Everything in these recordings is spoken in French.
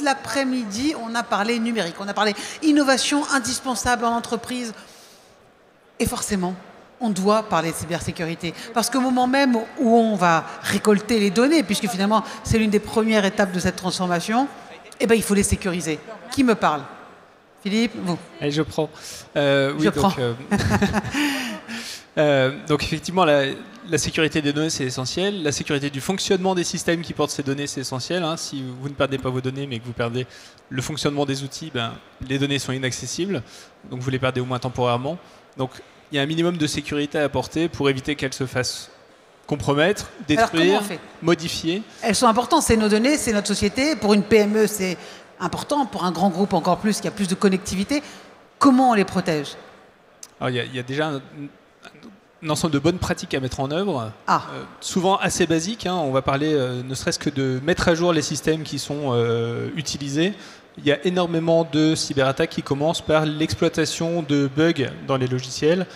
l'après-midi, on a parlé numérique, on a parlé innovation indispensable en entreprise. Et forcément, on doit parler de cybersécurité. Parce qu'au moment même où on va récolter les données, puisque finalement, c'est l'une des premières étapes de cette transformation, eh ben, il faut les sécuriser. Qui me parle? Philippe, vous. Allez, je prends. Je prends. Donc effectivement, la sécurité des données, c'est essentiel. La sécurité du fonctionnement des systèmes qui portent ces données, c'est essentiel. Hein. Si vous ne perdez pas vos données, mais que vous perdez le fonctionnement des outils, ben, les données sont inaccessibles. Donc vous les perdez au moins temporairement. Donc il y a un minimum de sécurité à apporter pour éviter qu'elles se fassent compromettre, détruire, modifier. Elles sont importantes, c'est nos données, c'est notre société. Pour une PME, c'est important. Pour un grand groupe, encore plus, qui a plus de connectivité. Comment on les protège? Alors, il y a déjà un ensemble de bonnes pratiques à mettre en œuvre, souvent assez basiques. Hein. On va parler ne serait-ce que de mettre à jour les systèmes qui sont utilisés. Il y a énormément de cyberattaques qui commencent par l'exploitation de bugs dans les logiciels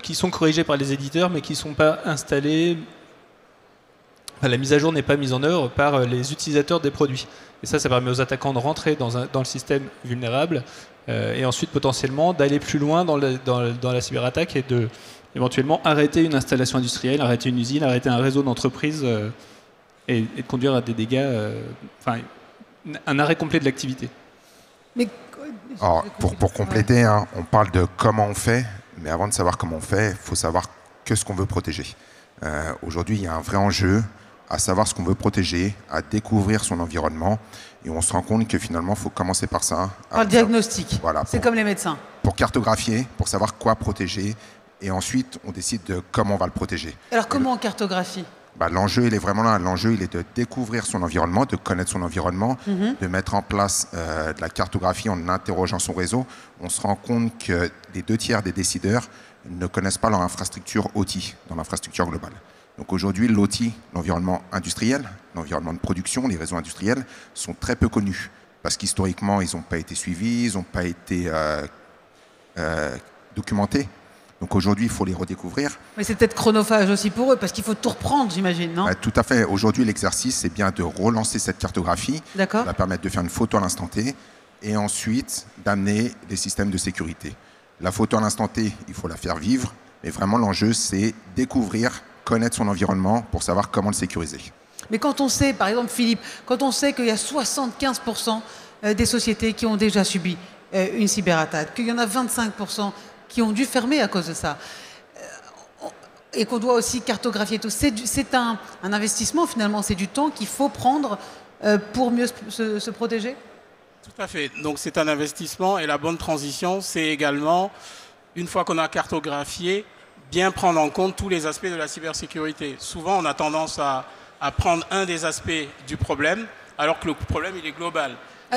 qui sont corrigés par les éditeurs mais qui ne sont pas installés. Enfin, la mise à jour n'est pas mise en œuvre par les utilisateurs des produits. Et ça permet aux attaquants de rentrer dans le système vulnérable et ensuite potentiellement d'aller plus loin dans la cyberattaque et de éventuellement arrêter une installation industrielle, arrêter une usine, arrêter un réseau d'entreprises et de conduire à des dégâts, un arrêt complet de l'activité. Alors, pour compléter, hein, on parle de comment on fait, mais avant de savoir comment on fait, il faut savoir que ce qu'on veut protéger. Aujourd'hui, il y a un vrai enjeu à savoir ce qu'on veut protéger, à découvrir son environnement, et on se rend compte que finalement, il faut commencer par ça. Par le diagnostic, voilà, c'est comme les médecins. Pour cartographier, pour savoir quoi protéger, et ensuite, on décide de comment on va le protéger. Alors, comment on cartographie? L'enjeu, il est vraiment là. L'enjeu, il est de découvrir son environnement, de connaître son environnement, de mettre en place de la cartographie en interrogeant son réseau. On se rend compte que les 2/3 des décideurs ne connaissent pas leur infrastructure OT, dans l'infrastructure globale. Donc aujourd'hui, l'OT, l'environnement industriel, l'environnement de production, les réseaux industriels, sont très peu connus. Parce qu'historiquement, ils n'ont pas été suivis, ils n'ont pas été documentés. Donc aujourd'hui, il faut les redécouvrir. Mais c'est peut-être chronophage aussi pour eux, parce qu'il faut tout reprendre, j'imagine, non? Tout à fait. Aujourd'hui, l'exercice, c'est bien de relancer cette cartographie. D'accord. Ça va permettre de faire une photo à l'instant T et ensuite d'amener des systèmes de sécurité. La photo à l'instant T, il faut la faire vivre. Mais vraiment, l'enjeu, c'est découvrir, connaître son environnement pour savoir comment le sécuriser. Mais quand on sait, par exemple, Philippe, quand on sait qu'il y a 75% des sociétés qui ont déjà subi une cyberattaque, qu'il y en a 25% qui ont dû fermer à cause de ça, et qu'on doit aussi cartographier tout. C'est un investissement, finalement, c'est du temps qu'il faut prendre pour mieux se protéger? Tout à fait. Donc c'est un investissement et la bonne transition, c'est également, une fois qu'on a cartographié, bien prendre en compte tous les aspects de la cybersécurité. Souvent, on a tendance à prendre un des aspects du problème, alors que le problème, il est global.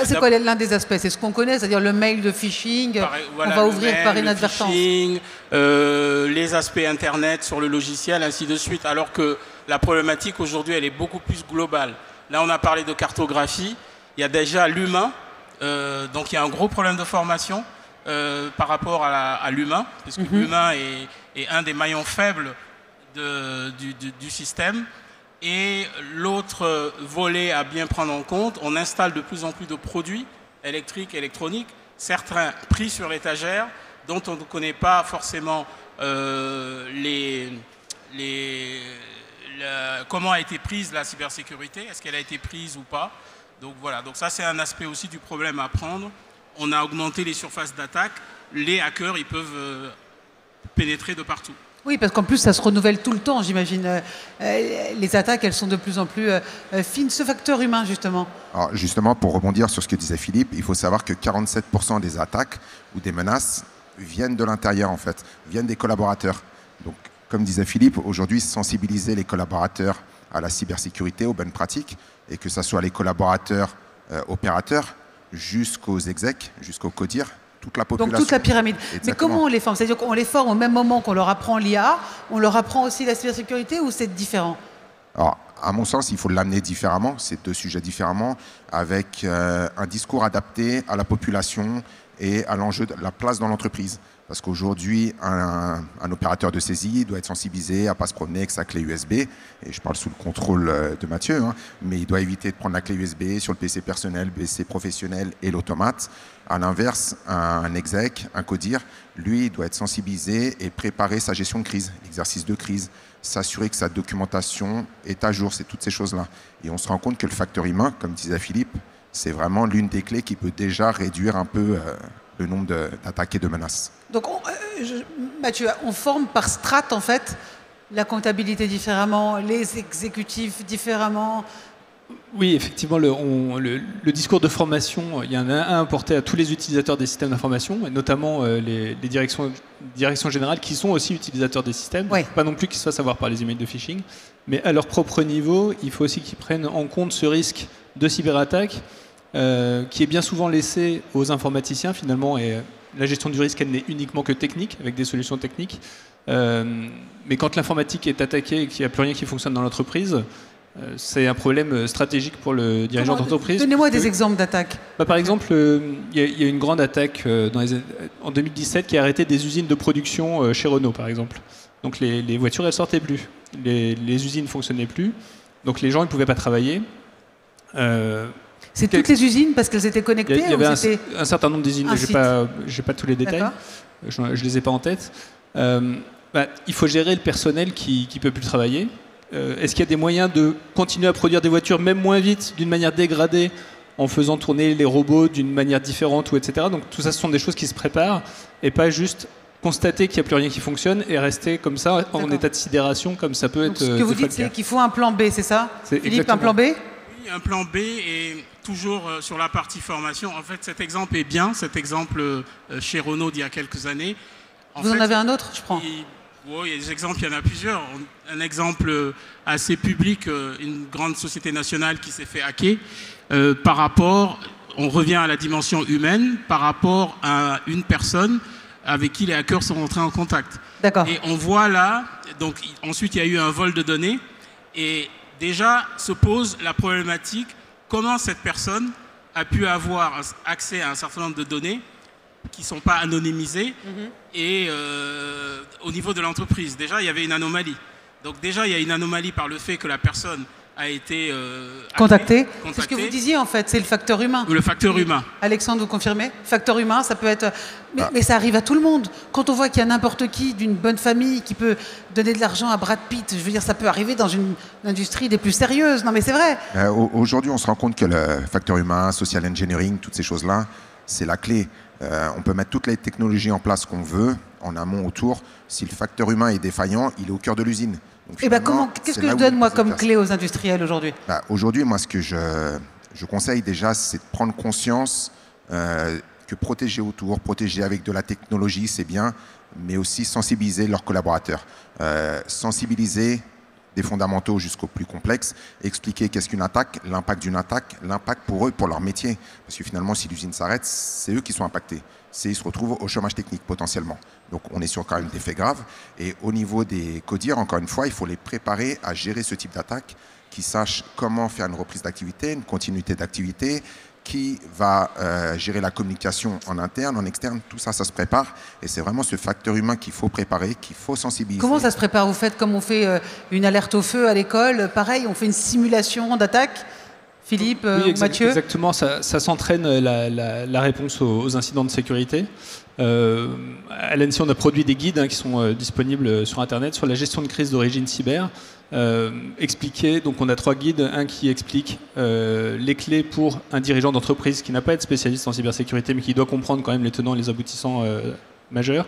C'est quoi l'un des aspects? C'est ce qu'on connaît, c'est-à-dire le mail de phishing, on va ouvrir par inadvertance. Phishing, les aspects Internet sur le logiciel, ainsi de suite. Alors que la problématique aujourd'hui, elle est beaucoup plus globale. Là, on a parlé de cartographie. Il y a déjà l'humain. Donc, il y a un gros problème de formation par rapport à l'humain, parce que l'humain est un des maillons faibles du système. Et l'autre volet à bien prendre en compte, on installe de plus en plus de produits électriques, électroniques, certains pris sur l'étagère, dont on ne connaît pas forcément comment a été prise la cybersécurité, est-ce qu'elle a été prise ou pas. Donc voilà, donc ça c'est un aspect aussi du problème à prendre. On a augmenté les surfaces d'attaque, les hackers ils peuvent pénétrer de partout. Oui, parce qu'en plus, ça se renouvelle tout le temps, j'imagine. Les attaques, elles sont de plus en plus fines. Ce facteur humain, justement. Alors, justement, pour rebondir sur ce que disait Philippe, il faut savoir que 47% des attaques ou des menaces viennent de l'intérieur, en fait, viennent des collaborateurs. Donc, comme disait Philippe, aujourd'hui, sensibiliser les collaborateurs à la cybersécurité, aux bonnes pratiques, et que ce soit les collaborateurs opérateurs jusqu'aux execs, jusqu'aux CODIR, toute la population. Donc toute la pyramide. Exactement. Mais comment on les forme? C'est-à-dire qu'on les forme au même moment qu'on leur apprend l'IA, on leur apprend aussi la cybersécurité, ou c'est différent? Alors, à mon sens, il faut l'amener différemment, ces deux sujets différemment, avec un discours adapté à la population et à l'enjeu de la place dans l'entreprise. Parce qu'aujourd'hui, un opérateur de saisie doit être sensibilisé à ne pas se promener avec sa clé USB. Et je parle sous le contrôle de Mathieu, hein, mais il doit éviter de prendre la clé USB sur le PC personnel, le PC professionnel et l'automate. À l'inverse, un exec, un codir, lui, il doit être sensibilisé et préparer sa gestion de crise, l'exercice de crise, s'assurer que sa documentation est à jour, c'est toutes ces choses-là. Et on se rend compte que le facteur humain, comme disait Philippe, c'est vraiment l'une des clés qui peut déjà réduire un peu le nombre d'attaques et de menaces. Donc, Mathieu, on forme par strate, en fait, la comptabilité différemment, les exécutifs différemment. Oui, effectivement, le discours de formation, il y en a un apporté à tous les utilisateurs des systèmes d'information, et notamment les directions générales qui sont aussi utilisateurs des systèmes. Oui. Pas non plus qu'ils se fassent avoir par les emails de phishing, mais à leur propre niveau, il faut aussi qu'ils prennent en compte ce risque de cyberattaque qui est bien souvent laissé aux informaticiens finalement, et la gestion du risque, elle n'est uniquement que technique, avec des solutions techniques. Mais quand l'informatique est attaquée et qu'il n'y a plus rien qui fonctionne dans l'entreprise, c'est un problème stratégique pour le dirigeant d'entreprise. Donnez-moi des exemples d'attaques. Par exemple, il y a une grande attaque en 2017 qui a arrêté des usines de production chez Renault, par exemple. Donc les voitures, elles sortaient plus. Les usines ne fonctionnaient plus. Donc les gens ne pouvaient pas travailler. C'est toutes les usines parce qu'elles étaient connectées? Il y avait un certain nombre d'usines, mais je n'ai pas tous les détails. Je ne les ai pas en tête. Il faut gérer le personnel qui ne peut plus travailler. Est-ce qu'il y a des moyens de continuer à produire des voitures même moins vite, d'une manière dégradée, en faisant tourner les robots d'une manière différente, etc. Donc tout ça, ce sont des choses qui se préparent, et pas juste constater qu'il n'y a plus rien qui fonctionne et rester comme ça en état de sidération, comme ça peut être. Ce que vous dites, c'est qu'il faut un plan B, c'est ça, Philippe? Exactement. Un plan B? Oui, un plan B, et toujours sur la partie formation. En fait, cet exemple est bien, cet exemple chez Renault d'il y a quelques années. Vous en avez un autre? Je prends. Oui, il y a des exemples, il y en a plusieurs. Un exemple assez public, une grande société nationale qui s'est fait hacker par rapport, on revient à la dimension humaine, par rapport à une personne avec qui les hackers sont entrés en contact. D'accord. Et on voit là, donc ensuite il y a eu un vol de données, et déjà se pose la problématique, comment cette personne a pu avoir accès à un certain nombre de données qui ne sont pas anonymisées, et au niveau de l'entreprise, déjà il y avait une anomalie. Donc déjà il y a une anomalie par le fait que la personne a été contactée. C'est ce que vous disiez en fait, c'est le facteur humain. Le facteur humain. Alexandre, vous confirmez? Facteur humain, ça peut être... Mais ça arrive à tout le monde. Quand on voit qu'il y a n'importe qui d'une bonne famille qui peut donner de l'argent à Brad Pitt, je veux dire, ça peut arriver dans une industrie des plus sérieuses. Non mais c'est vrai. Aujourd'hui, on se rend compte que le facteur humain, social engineering, toutes ces choses-là, c'est la clé. On peut mettre toutes les technologies en place qu'on veut, en amont, autour. Si le facteur humain est défaillant, il est au cœur de l'usine. Et qu'est-ce que je donne moi comme clé aux industriels aujourd'hui? Aujourd'hui, moi, ce que je conseille déjà, c'est de prendre conscience que protéger autour, protéger avec de la technologie, c'est bien, mais aussi sensibiliser leurs collaborateurs. Sensibiliser des fondamentaux jusqu'aux plus complexes, expliquer qu'est-ce qu'une attaque, l'impact d'une attaque, l'impact pour eux, pour leur métier. Parce que finalement, si l'usine s'arrête, c'est eux qui sont impactés. Ils se retrouvent au chômage technique potentiellement. Donc on est sur quand même des faits graves. Et au niveau des codires, encore une fois, il faut les préparer à gérer ce type d'attaque, qu'ils sachent comment faire une reprise d'activité, une continuité d'activité, qui va gérer la communication en interne, en externe, tout ça, ça se prépare. Et c'est vraiment ce facteur humain qu'il faut préparer, qu'il faut sensibiliser. Comment ça se prépare? Vous faites comme on fait une alerte au feu à l'école, pareil, on fait une simulation d'attaque? Philippe, oui, Mathieu? Exactement, ça s'entraîne la réponse aux incidents de sécurité. À l'ANSSI, on a produit des guides qui sont disponibles sur Internet sur la gestion de crise d'origine cyber. Donc on a 3 guides, un qui explique les clés pour un dirigeant d'entreprise qui n'a pas à être spécialiste en cybersécurité mais qui doit comprendre quand même les tenants et les aboutissants majeurs.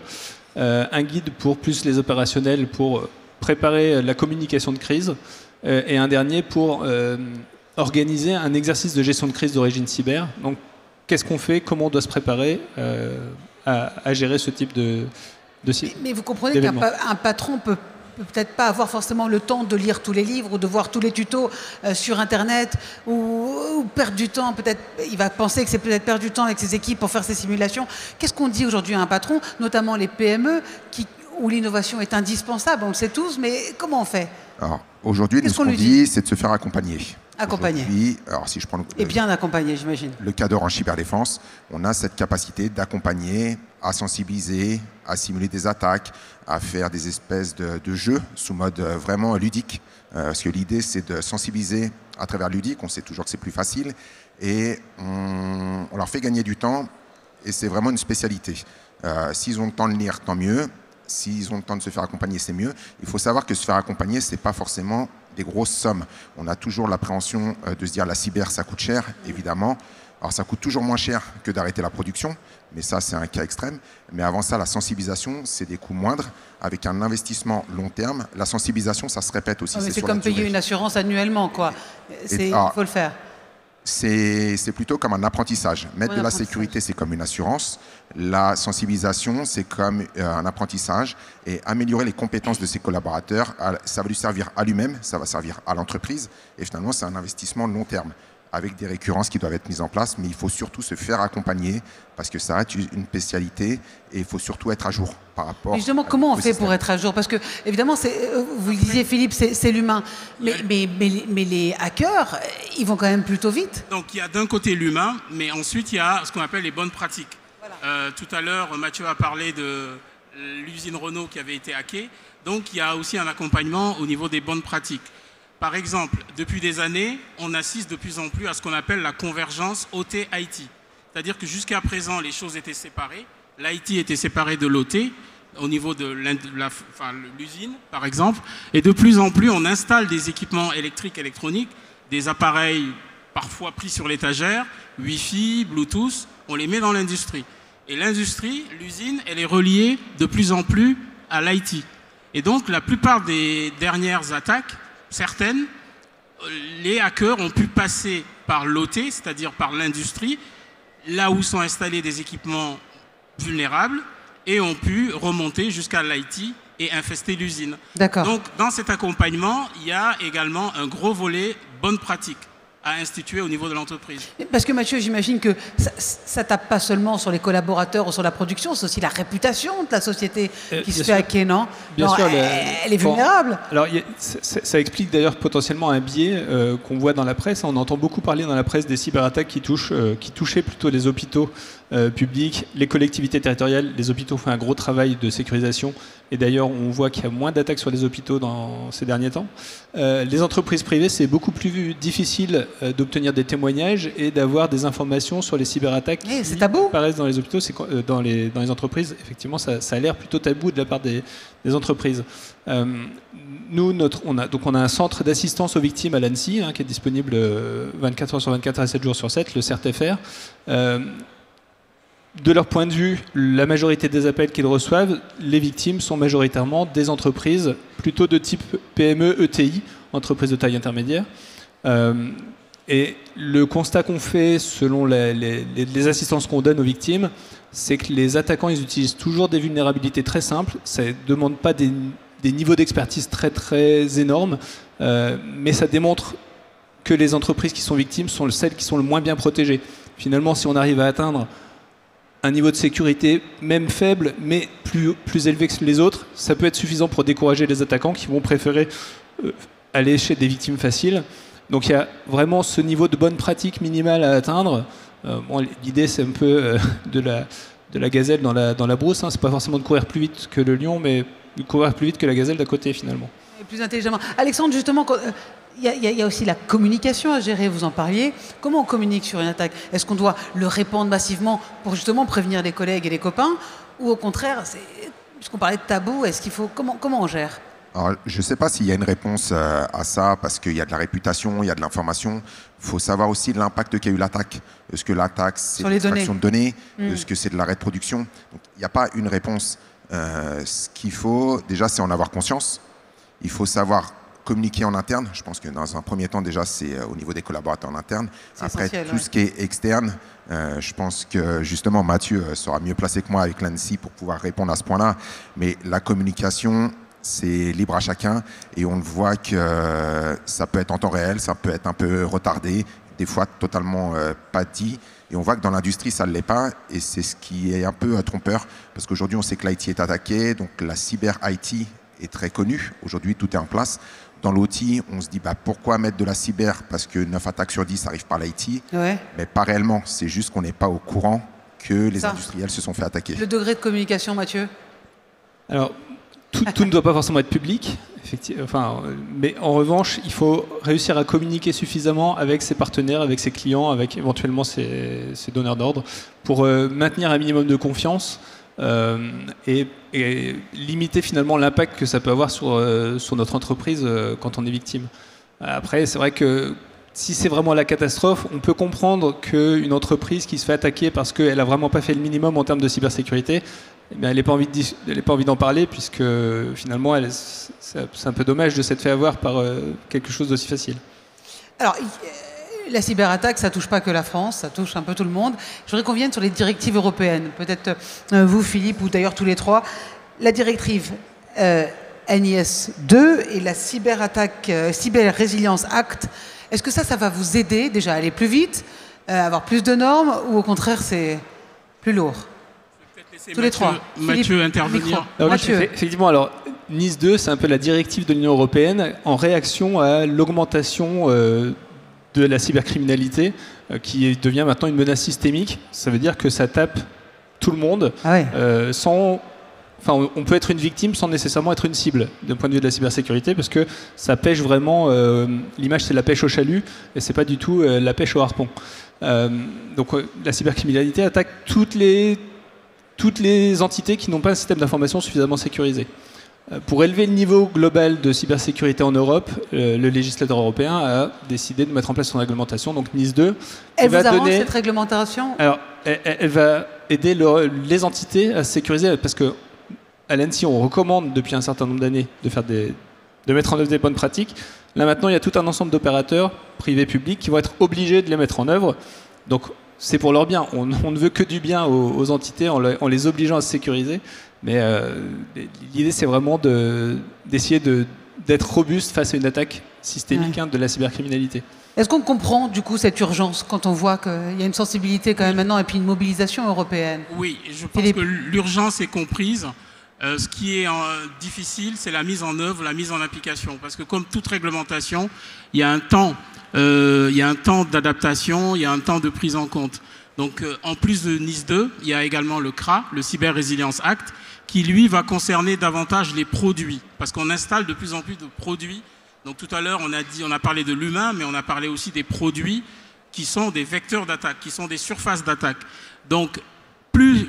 Un guide pour plus les opérationnels pour préparer la communication de crise, et un dernier pour organiser un exercice de gestion de crise d'origine cyber. Donc qu'est-ce qu'on fait, comment on doit se préparer à gérer ce type de mais vous comprenez qu'un patron peut peut-être pas avoir forcément le temps de lire tous les livres ou de voir tous les tutos sur Internet, ou perdre du temps. Peut-être, il va penser que c'est peut-être perdre du temps avec ses équipes pour faire ses simulations. Qu'est-ce qu'on dit aujourd'hui à un patron, notamment les PME, où l'innovation est indispensable? On le sait tous, mais comment on fait? Alors, aujourd'hui, ce qu'on dit, c'est de se faire accompagner. Accompagné. Alors si je prends et bien accompagné, j'imagine. Le cadre en cyberdéfense, on a cette capacité d'accompagner, à sensibiliser, à simuler des attaques, à faire des espèces de jeux sous mode vraiment ludique. Parce que l'idée, c'est de sensibiliser à travers ludique. On sait toujours que c'est plus facile. Et on leur fait gagner du temps. Et c'est vraiment une spécialité. S'ils ont le temps de lire, tant mieux. S'ils ont le temps de se faire accompagner, c'est mieux. Il faut savoir que se faire accompagner, ce n'est pas forcément des grosses sommes. On a toujours l'appréhension de se dire la cyber, ça coûte cher, évidemment. Alors ça coûte toujours moins cher que d'arrêter la production, mais ça c'est un cas extrême. Mais avant ça, la sensibilisation, c'est des coûts moindres, avec un investissement long terme. La sensibilisation, ça se répète aussi. C'est comme payer une assurance annuellement, quoi. Il faut le faire. C'est plutôt comme un apprentissage. Mettre de la sécurité, c'est comme une assurance. La sensibilisation, c'est comme un apprentissage. Et améliorer les compétences de ses collaborateurs, ça va lui servir à lui-même, ça va servir à l'entreprise. Et finalement, c'est un investissement long terme, avec des récurrences qui doivent être mises en place. Mais il faut surtout se faire accompagner, parce que ça reste une spécialité. Et il faut surtout être à jour par rapport. Mais justement, comment on fait pour être à jour? Parce que, évidemment, vous le disiez, Philippe, c'est l'humain. Mais les hackers, ils vont quand même plutôt vite. Donc, il y a d'un côté l'humain, mais ensuite, il y a ce qu'on appelle les bonnes pratiques. Voilà. Tout à l'heure, Mathieu a parlé de l'usine Renault qui avait été hackée. Donc, il y a aussi un accompagnement au niveau des bonnes pratiques. Par exemple, depuis des années, on assiste de plus en plus à ce qu'on appelle la convergence OT-IT. C'est-à-dire que jusqu'à présent, les choses étaient séparées. L'IT était séparé de l'OT au niveau de l'usine, par exemple. Et de plus en plus, on installe des équipements électriques, électroniques, des appareils parfois pris sur l'étagère, Wi-Fi, Bluetooth, on les met dans l'industrie. Et l'industrie, l'usine, elle est reliée de plus en plus à l'IT. Et donc, la plupart des dernières attaques, certaines, les hackers ont pu passer par l'OT, c'est-à-dire par l'industrie, là où sont installés des équipements vulnérables, et ont pu remonter jusqu'à l'IT et infester l'usine. D'accord. Donc, dans cet accompagnement, il y a également un gros volet bonne pratique à instituer au niveau de l'entreprise. Parce que Mathieu, j'imagine que ça tape pas seulement sur les collaborateurs ou sur la production, c'est aussi la réputation de la société qui se fait hacker, non? Bien sûr, elle est vulnérable. Alors, ça explique d'ailleurs potentiellement un biais qu'on voit dans la presse. On entend beaucoup parler dans la presse des cyberattaques qui touchaient plutôt les hôpitaux publics, les collectivités territoriales. Les hôpitaux font un gros travail de sécurisation. Et d'ailleurs, on voit qu'il y a moins d'attaques sur les hôpitaux dans ces derniers temps. Les entreprises privées, c'est beaucoup plus difficile d'obtenir des témoignages et d'avoir des informations sur les cyberattaques qui apparaissent dans les hôpitaux. Dans les entreprises, effectivement, ça a l'air plutôt tabou de la part des entreprises. Nous, on a un centre d'assistance aux victimes à l'Annecy, qui est disponible 24 heures sur 24 et 7 jours sur 7, le CERTFR. De leur point de vue, la majorité des appels qu'ils reçoivent, les victimes sont majoritairement des entreprises plutôt de type PME, ETI, entreprises de taille intermédiaire. Et le constat qu'on fait selon les assistances qu'on donne aux victimes, c'est que les attaquants, ils utilisent toujours des vulnérabilités très simples. Ça ne demande pas des niveaux d'expertise très très énormes, mais ça démontre que les entreprises qui sont victimes sont celles qui sont le moins bien protégées. Finalement, si on arrive à atteindre un niveau de sécurité même faible, mais plus élevé que les autres, ça peut être suffisant pour décourager les attaquants qui vont préférer aller chez des victimes faciles. Donc il y a vraiment ce niveau de bonne pratique minimale à atteindre. L'idée, c'est un peu de la gazelle dans la brousse. C'est pas forcément de courir plus vite que le lion, mais de courir plus vite que la gazelle d'à côté, finalement. Et plus intelligemment. Alexandre, justement, il y a aussi la communication à gérer, vous en parliez. Comment on communique sur une attaque? Est-ce qu'on doit le répandre massivement pour justement prévenir les collègues et les copains? Ou au contraire, puisqu'on parlait de tabou, est-ce qu'il faut comment on gère? Alors, je ne sais pas s'il y a une réponse à ça, parce qu'il y a de la réputation, il y a de l'information. Il faut savoir aussi l'impact qu'a eu l'attaque. Est-ce que l'attaque, c'est l'extraction de données? Est-ce que c'est de l'arrêt de production? Donc, il n'y a pas une réponse. Ce qu'il faut, déjà, c'est en avoir conscience. Il faut savoir communiquer en interne. Je pense que dans un premier temps, déjà, c'est au niveau des collaborateurs en interne. Après, tout ce qui est externe, je pense que justement, Mathieu sera mieux placé que moi avec l'ANSSI pour pouvoir répondre à ce point-là. Mais la communication, c'est libre à chacun. Et on le voit que ça peut être en temps réel, ça peut être un peu retardé, des fois totalement pas dit. Et on voit que dans l'industrie, ça ne l'est pas. Et c'est ce qui est un peu trompeur. Parce qu'aujourd'hui, on sait que l'IT est attaqué. Donc la cyber-IT est très connue. Aujourd'hui, tout est en place. Dans l'outil, on se dit pourquoi mettre de la cyber? Parce que 9 attaques sur 10 arrivent par l'IT, ouais. Mais pas réellement. C'est juste qu'on n'est pas au courant que les industriels se sont fait attaquer. Le degré de communication, Mathieu? Alors, tout ne doit pas forcément être public, mais en revanche, il faut réussir à communiquer suffisamment avec ses partenaires, avec ses clients, avec éventuellement ses donneurs d'ordre, pour maintenir un minimum de confiance et limiter finalement l'impact que ça peut avoir sur notre entreprise quand on est victime. Après, c'est vrai que si c'est vraiment la catastrophe, on peut comprendre qu'une entreprise qui se fait attaquer parce qu'elle n'a vraiment pas fait le minimum en termes de cybersécurité, elle n'a pas envie d'en parler, puisque finalement, c'est un peu dommage de s'être fait avoir par quelque chose d'aussi facile. Alors, la cyberattaque, ça ne touche pas que la France, ça touche un peu tout le monde. Je voudrais qu'on vienne sur les directives européennes. Peut-être vous, Philippe, ou d'ailleurs tous les trois. La directive NIS 2 et la Cyber Resilience Act, est-ce que ça va vous aider déjà à aller plus vite, à avoir plus de normes, ou au contraire, c'est plus lourd? Tous les trois. Mathieu intervenir. Mathieu. Effectivement, alors NIS 2, c'est un peu la directive de l'Union européenne en réaction à l'augmentation de la cybercriminalité qui devient maintenant une menace systémique. Ça veut dire que ça tape tout le monde on peut être une victime sans nécessairement être une cible d'un point de vue de la cybersécurité, parce que ça pêche vraiment, l'image c'est la pêche au chalut et c'est pas du tout la pêche au harpon. Donc la cybercriminalité attaque toutes les entités qui n'ont pas un système d'information suffisamment sécurisé. Pour élever le niveau global de cybersécurité en Europe, le législateur européen a décidé de mettre en place son réglementation, donc NIS 2. Elle vous arrange cette réglementation? Alors, elle va aider les entités à se sécuriser, parce que à l'ANSSI, on recommande depuis un certain nombre d'années de mettre en œuvre des bonnes pratiques. Là maintenant, il y a tout un ensemble d'opérateurs privés, publics, qui vont être obligés de les mettre en œuvre. Donc, c'est pour leur bien. On ne veut que du bien aux entités en les obligeant à se sécuriser. Mais l'idée, c'est vraiment d'essayer d'être robuste face à une attaque systémique de la cybercriminalité. Est-ce qu'on comprend du coup cette urgence quand on voit qu'il y a une sensibilité quand même maintenant et puis une mobilisation européenne? Oui, je pense que l'urgence est comprise. Ce qui est difficile, c'est la mise en œuvre, la mise en application. Parce que comme toute réglementation, il y a un temps d'adaptation, il y a un temps de prise en compte. Donc, en plus de NIS 2, il y a également le CRA, le Cyber Resilience Act, qui, lui, va concerner davantage les produits. Parce qu'on installe de plus en plus de produits. Donc, tout à l'heure, on a parlé de l'humain, mais on a parlé aussi des produits qui sont des vecteurs d'attaque, qui sont des surfaces d'attaque. Donc, plus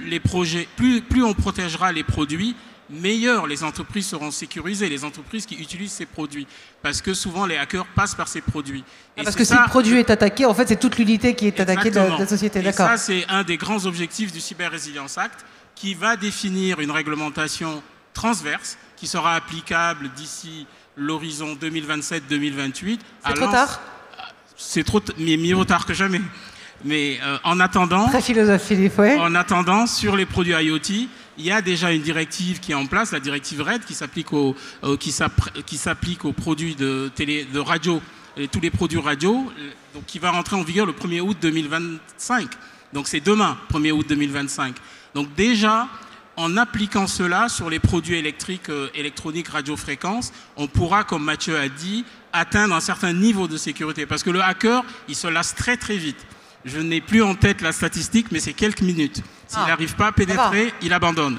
on protégera les produits, meilleures les entreprises seront sécurisées, les entreprises qui utilisent ces produits. Parce que souvent, les hackers passent par ces produits. Parce que si le produit est attaqué, en fait, c'est toute l'unité qui est attaquée de la société. Et ça, c'est un des grands objectifs du Cyber Resilience Act, qui va définir une réglementation transverse, qui sera applicable d'ici l'horizon 2027-2028. C'est trop tard? C'est trop, mais mieux vaut tard que jamais. Mais en attendant, très philosophe, Philippe, ouais. En attendant, sur les produits IoT, il y a déjà une directive qui est en place, la directive RED, qui s'applique aux produits de radio, et tous les produits radio, donc qui va rentrer en vigueur le 1er août 2025. Donc c'est demain, 1er août 2025. Donc déjà, en appliquant cela sur les produits électroniques radiofréquences, on pourra, comme Mathieu a dit, atteindre un certain niveau de sécurité. Parce que le hacker, il se lasse très très vite. Je n'ai plus en tête la statistique, mais c'est quelques minutes. S'il n'arrive pas à pénétrer, il abandonne.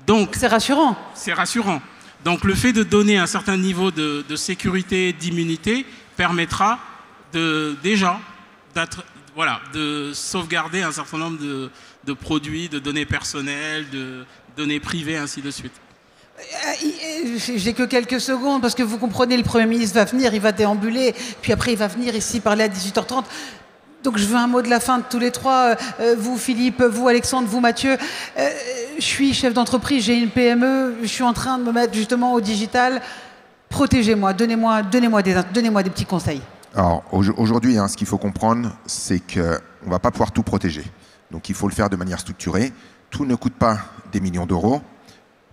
Donc, c'est rassurant. C'est rassurant. Donc le fait de donner un certain niveau de sécurité, d'immunité, permettra de sauvegarder un certain nombre de produits, de données personnelles, de données privées, ainsi de suite. J'ai que quelques secondes, parce que vous comprenez, le Premier ministre va venir, il va déambuler, puis après il va venir ici parler à 18h30. Donc je veux un mot de la fin de tous les trois. Vous Philippe, vous Alexandre, vous Mathieu. Je suis chef d'entreprise, j'ai une PME, je suis en train de me mettre justement au digital. Protégez-moi, donnez-moi des petits conseils. Alors aujourd'hui, ce qu'il faut comprendre, c'est qu'on ne va pas pouvoir tout protéger. Donc il faut le faire de manière structurée. Tout ne coûte pas des millions d'euros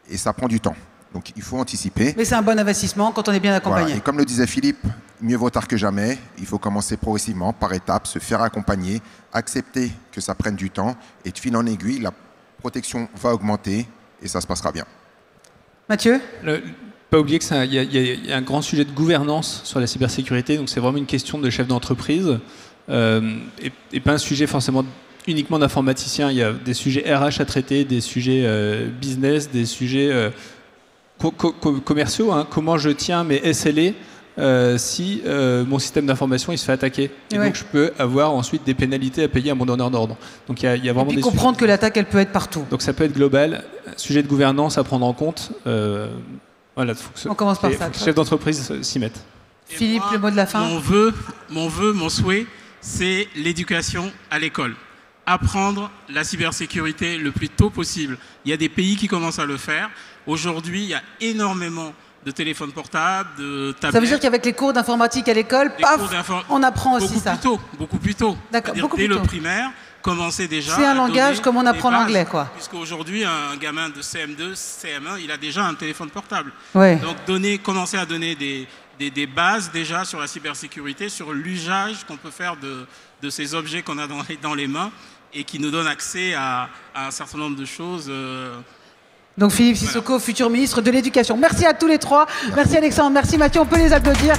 et ça prend du temps. Donc il faut anticiper. Mais c'est un bon investissement quand on est bien accompagné. Voilà. Et comme le disait Philippe, mieux vaut tard que jamais. Il faut commencer progressivement, par étapes, se faire accompagner, accepter que ça prenne du temps et de fil en aiguille, la protection va augmenter et ça se passera bien. Mathieu ? pas oublier qu'il y a un grand sujet de gouvernance sur la cybersécurité, donc c'est vraiment une question de chef d'entreprise et pas un sujet forcément uniquement d'informaticien. Il y a des sujets RH à traiter, des sujets business, des sujets commerciaux. Hein. Comment je tiens mes SLA si mon système d'information il se fait attaquer. Et donc je peux avoir ensuite des pénalités à payer à mon donneur d'ordre. Donc il y a vraiment et puis comprendre sujets. Que l'attaque elle peut être partout. Donc ça peut être global, sujet de gouvernance à prendre en compte. Voilà, on commence par ça. Chef d'entreprise s'y mettent. Philippe, le mot de la fin. Mon souhait, c'est l'éducation à l'école. Apprendre la cybersécurité le plus tôt possible. Il y a des pays qui commencent à le faire. Aujourd'hui, il y a énormément de téléphones portables, de tablettes. Ça veut dire qu'avec les cours d'informatique à l'école, on apprend aussi ça. Beaucoup plus tôt. D'accord, dès le primaire, commencer déjà. C'est un langage comme on apprend l'anglais, quoi. Puisqu'aujourd'hui, un gamin de CM2, CM1, il a déjà un téléphone portable. Ouais. Donc commencer à donner des bases déjà sur la cybersécurité, sur l'usage qu'on peut faire de ces objets qu'on a dans les mains et qui nous donnent accès à un certain nombre de choses. Donc Philippe Sissoko, futur ministre de l'Éducation. Merci à tous les trois. Merci Alexandre, merci Mathieu, on peut les applaudir.